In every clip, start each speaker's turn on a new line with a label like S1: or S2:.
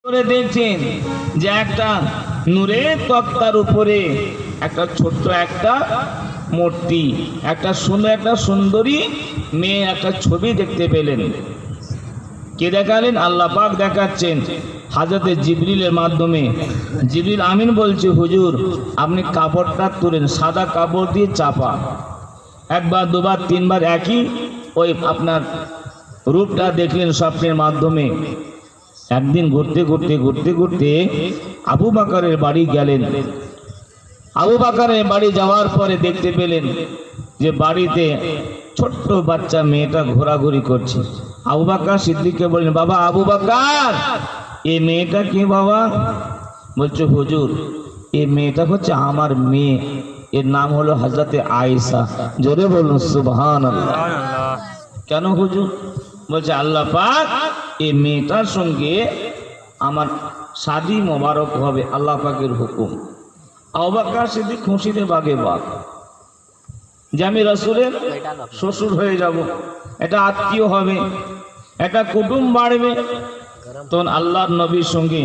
S1: করে দেখছেন যে একটা নূরের তক্তার উপরে একটা ছোট্ট একটা মূর্তি, একটা সুন্দরী মেয়ে একটা ছবি দেখতে পেলেন। কে দেখালেন? আল্লাহ পাক দেখাচ্ছেন হযরতে জিবরিলের মাধ্যমে। জিবরিল আমিন বলছে, হুজুর আপনি কাপড়টা তুলেন, সাদা কাপড় দিয়ে চাপা, একবার দুবার তিনবার একই ওই আপনার রূপটা দেখলেন স্বপ্নের মাধ্যমে। একদিন ঘুরতে ঘুরতে আবু বকরের বাড়ি গেলেন। আবু বকরের বাড়ি যাওয়ার পরে দেখতে পেলেন যে বাড়িতে ছোট্ট বাচ্চা মেয়েটা ঘোরাঘুরি করছে। আবু বকর সিদ্দিককে বললেন, বাবা আবু বকর, এই মেয়েটা কি বাবা? বলছে, হুজুর এই মেয়েটা হচ্ছে আমার মেয়ে, এর নাম হলো হযরতে আয়েশা। জোরে বলুন সুবহানাল্লাহ। কেন হুজুর? বলছে আল্লাহ পাক এই মেয়েটার সঙ্গে আমার শাদী মোবারক হবে, আল্লাহ পাকের হুকুম। আবু বকর সিদ্দিক খুশিতে বাগে বাগ যে আমি রাসূলের শ্বশুর হয়ে যাব, এটা আত্মীয় হবে, এটা কুটুম বাড়বে। তখন আল্লাহর নবীর সঙ্গে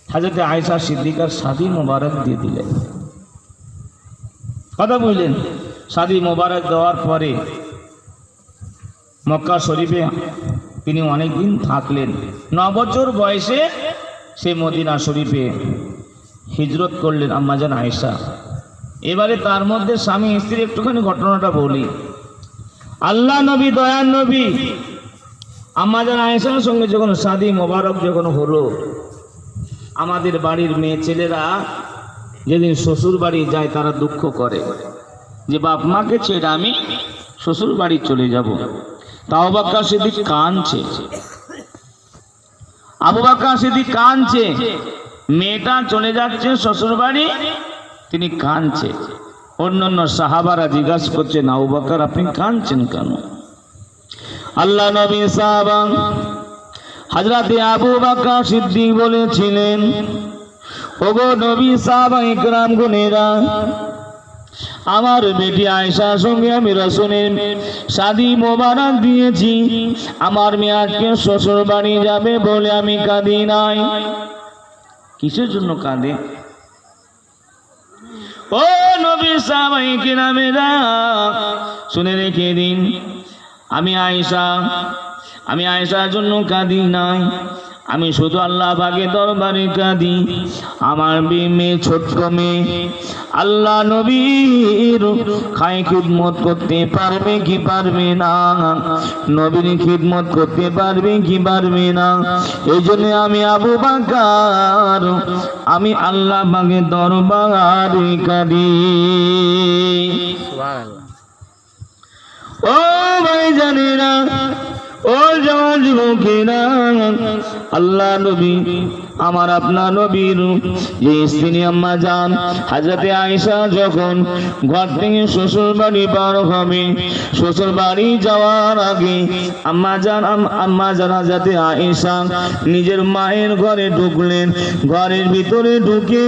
S1: হযরতে আয়েশা সিদ্দিকার শাদী মোবারক দিয়ে দিলেন। কথা বুঝলেন? শাদী মোবারক দেওয়ার পরে মক্কা শরীফে তিনি অনেকদিন থাকলেন। 9 বছর বয়সে সে মদিনা শরীফে হিজরত করলেন আম্মাজান আয়েশা। এবারে তার মধ্যে স্বামী স্ত্রী একটুখানি ঘটনাটা বলি। আল্লাহ নবী, দয়ার নবী আম্মাজান আয়েশার সঙ্গে যখন শাদী মোবারক যখন হলো, আমাদের বাড়ির মেয়ে ছেলেরা যেদিন শ্বশুর বাড়ি যায় তারা দুঃখ করে যে বাপ মাকে ছেড়ে আমি শ্বশুর বাড়ি চলে যাব। তা আবু বকর সিদ্দিক কাঁদছে, আবু বকর সিদ্দিক কাঁদছে, মেয়েটা চলে যাচ্ছে শ্বশুর বাড়ি, তিনি কাঁদছে। অন্যান্য সাহাবারা জিজ্ঞাসা করছেন, আবু বকর আপনি কাঁদছেন কেন? আল্লাহ নবী সাহাবা হযরতে আবু বকর সিদ্দিক বলেছিলেন, ওগো নবী সাহাবা ইকরাম গুনেরা, আমার বেটি আয়েশার সঙ্গে আমি রাসূলের শাদী মোবারক দিয়েছি, আমার মেয়ে আজকে শ্বশুর বাড়ি যাবে বলে আমি কাঁদি নাই। কিসের জন্য কাঁদে? ও নবী সাহাবায়ে কিরামেরা শুনে রেখে দিন, আমি আয়েশার জন্য কাঁদি নাই, আমি শুধু আল্লাহ পাকের দরবারে কাঁদি। আমার মেয়ে, ছোট্ট মেয়ে, আল্লাহ নবীর খায় খিদমত করতে পারবে কি পারবে না? নবীর খিদমত করতে পারবে কি পারবে না? এই জন্য আমি আবু বকর, আমি আল্লাহ পাকের দরবারে কাঁদি। ও ভাই জানেরা, ও জওয়ান যুবকেরা, আল্লাহ নবী আমার আপনার নবীর যে স্ত্রী আম্মা জান হযরতে আয়েশা যখন ঘর থেকে শ্বশুর বাড়ি পার হবে, শ্বশুর বাড়ি যাওয়ার আগে আম্মা জান হযরতে আয়েশা নিজের মায়ের ঘরে ঢুকলেন। ঘরের ভিতরে ঢুকে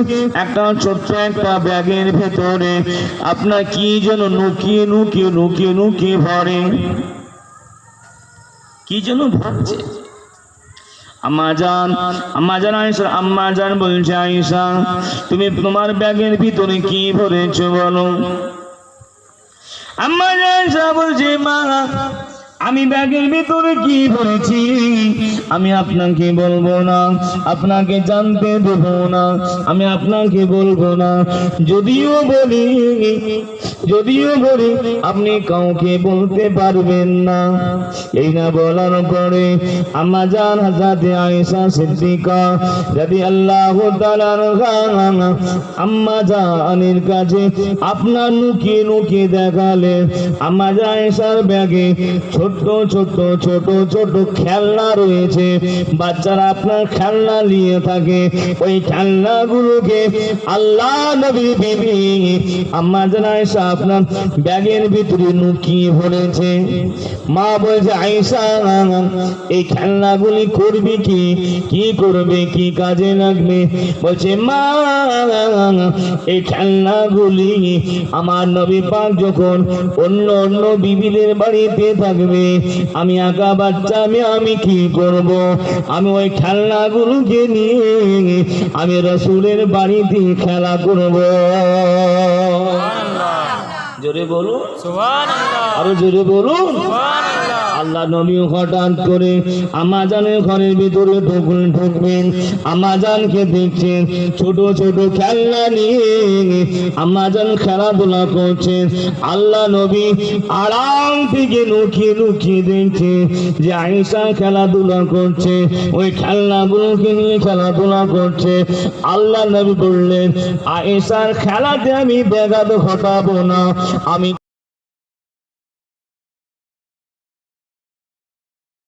S1: একটা ছোট্ট একটা ব্যাগের ভেতরে আপনার কি যেন লুকিয়ে ভরে, কি যেন ভাবছে। আম্মা জান বলছে, আয়েশা তুমি তোমার ব্যাগের ভিতরে কি ভরেছো বলো? আম্মা জান বলছে, মা আমি ব্যাগের ভিতরে কি ভরেছি আমি আপনাকে বলবো না, আপনাকে জানতে দেব না, আমি আপনাকে বলবো না। যদিও বলি আপনি কাউকে বলতে পারবেন না। এই না বলার পরে আম্মা জান হযরতে আয়েশা সিদ্দিকা রাদিয়াল্লাহু তাআলা আনহা আম্মা জানের কাছে আপনার লুকিয়ে দেখালেন। আম্মা জান আয়েশার ব্যাগে ছোট খেলনা রয়েছে। বাচ্চারা আপনার খেলনা নিয়ে থাকে, ওই খেলনাগুলোকে আল্লাহ নবী বিবি আম্মা জান আয়েশা আপনার ব্যাগের ভিতরে লুকিয়ে ভরেছে। মা বলছে, আয়েশা এই খেলনাগুলি করবে কি করবে, কি কাজে লাগবে? বলছে, মা এই খেলনাগুলি আমার নবী পাক যখন অন্য বিবিদের বাড়িতে থাকবে, আমি একা বাচ্চা আমি কি করব?
S2: করব, আমি ওই খেলনাগুলোকে নিয়ে আমি রাসূলের বাড়িতে খেলা করব। জোরে বলুন
S3: সুবহানাল্লাহ,
S2: আরো জোরে বলুন।
S3: সুবহানাল্লাহ।
S2: আল্লাহ নবী হঠাৎ করে আম্মাজানের ঘরের ভিতরে ঢুকবেন। আম্মাজানকে দেখছেন ছোট ছোট খেলনা নিয়ে আম্মাজান খেলাধুলা করছেন। আল্লাহ নবী আড়াল থেকে লুকিয়ে লুকিয়ে দেখছে যে আয়েশা খেলাধুলা করছে, ওই খেলনাগুলোকে নিয়ে খেলাধুলা করছে। আল্লাহ নবী বললেন, আয়েশার খেলাতে আমি ব্যাঘাত ঘটাবো না, আমি